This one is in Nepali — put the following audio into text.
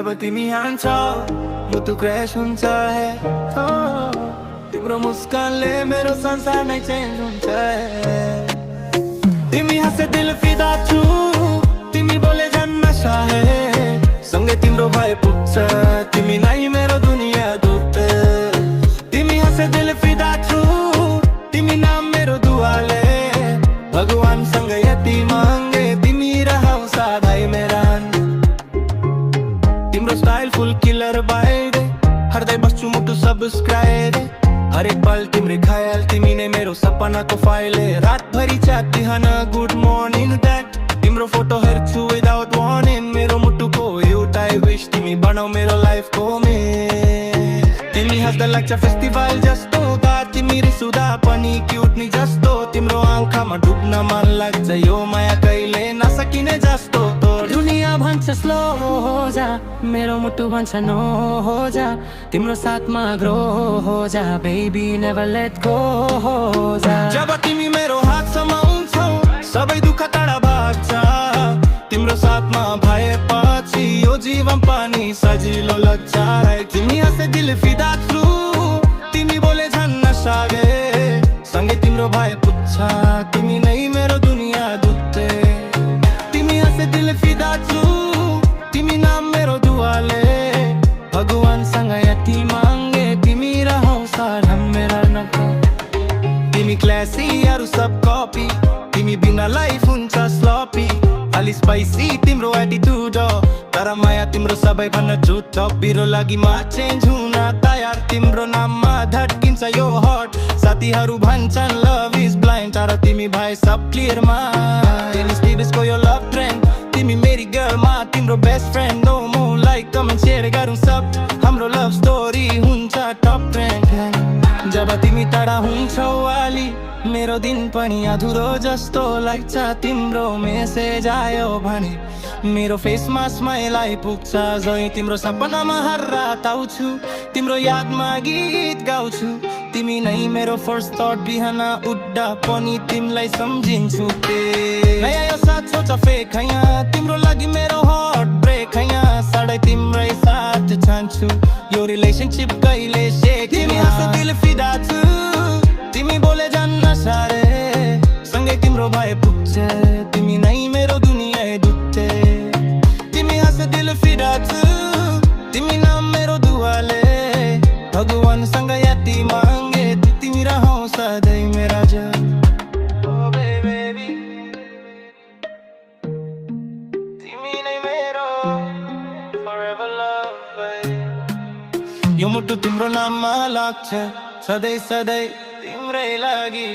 जब तिमी हान्छौ मुटु क्र्यास हुन्छ है तिम्रो मुस्कानले मेरो संसार नै चेन्ज हुन्छ तिमी हाँसे दिल फिदा छु तिमी बोले झन् नशा है सँगै तिम्रो भए पुग्छ तिमी नै मेरो दुनिया दूत तिमी हाँसे दिल फिदा छु तिमी नाम मेरो दुआले भगवान सँग यति मागे तिमी रहौ सधैँ मेरा तिम्रो स्टाइल फुल किलर बाइडे हर्दै बस्छु मुटु सब्सक्राइब हरेक पल तिम्रो ख्याल तिमी नै मेरो सपनाको फाइल रातभरि च्याट बिहान गुड मर्निङ ड्याड तिम्रो फोटो हेर्छु विदाउट वार्निङ मेरो मुटुको एउटै विश तिमी बनाऊ मेरो लाइफको मे तिमी हाँस्दा लाग्छ फेस्टिभल जस्तो तिमी रिसुदा पनि क्युट नि जस्तो तिम्रो आँखामा डुब्न मन लाग्छ यो माया कहिले नसकिने जस्तो दुनिया भन्छ स्लो हो जा मेरो मुटु भन्छ नो हो जा तिम्रो साथमा ग्रो हो जा बेबी नेभर लेट गो हो जा जब तिमी मेरो हात समाउँछौ सबै दुःख टाढा भाग्छ तिम्रो साथमा भएपछि यो जीवन पनि सजिलो लाग्छ तिमी हाँसे दिल फिदा छु तिमी बोले झन् नसागे सँगै तिम्रो भए पुग्छ तिमी नै मेरो दुनिया दूत तिमी हाँसे दिल फिदा छु तिमी नाम मेरो दुआले भगवान सँग यति मागे तिमी रहौ सधैँ मेरा नका तिमी क्लासी अरू सब कपी तिमी बिना लाइफ हुन्छ स्लपी अलि स्पाइसी तिम्रो एटिट्युड तर माया तिम्रो सबैभन्दा झुटो बिरो लागि म चेन्ज हुन तयार तिम्रो नाममा धड्किन्छ यो हट साथीहरू भन्छन् लभ इज ब्लाइन्ड तर तिमी भए सब क्लियरमा स्टिभको यो लभ ट्रेन्ड तिमी मेरी गर्लमा तिम्रो बेस्ट फ्रेन्ड नो मो लाइक कमेन्ट सेयर गरौँ सब हाम्रो लभ स्टोरी हुन्छ टप ट्रेन्ड जब तिमी टाढा हुन्छौ वाली मेरो दिन पनि अधुरो जस्तो लाग्छ तिम्रो मेसेज आयो भने मेरो फेसमा स्माइल आइपुग्छ जै तिम्रो सपनामा हर रात आउँछु तिम्रो यादमा गीत गाउँछु तिमी नै मेरो फर्स्ट थट बिहान उड्दा पनि तिमीलाई सम्झिन्छु नयाँ यो साथ सोच फेक हैया तिम्रो लागि मेरो हार्ट ब्रेक हैया साडै तिम्रै साथ चाहन्छु यो रिलेसनशिप कहिले सेक तिमी हाँसे दिल फिदा छु तिमी बोले झन् नसारे सँगै तिम्रो भए पुग्छ तिमी नै मेरो दुनिया दूत तिमी हाँसे दिल फिदा छु तिमी नाम मेरो दुआले भगवान सँग यति मागे तिमी रहौ सधैँ मेरा जान ओ बेबी तिमी नै मेरो forever love यो मुटु तिम्रो नाममा लाग्छ सधैँ सधैँ तिम्रै लागि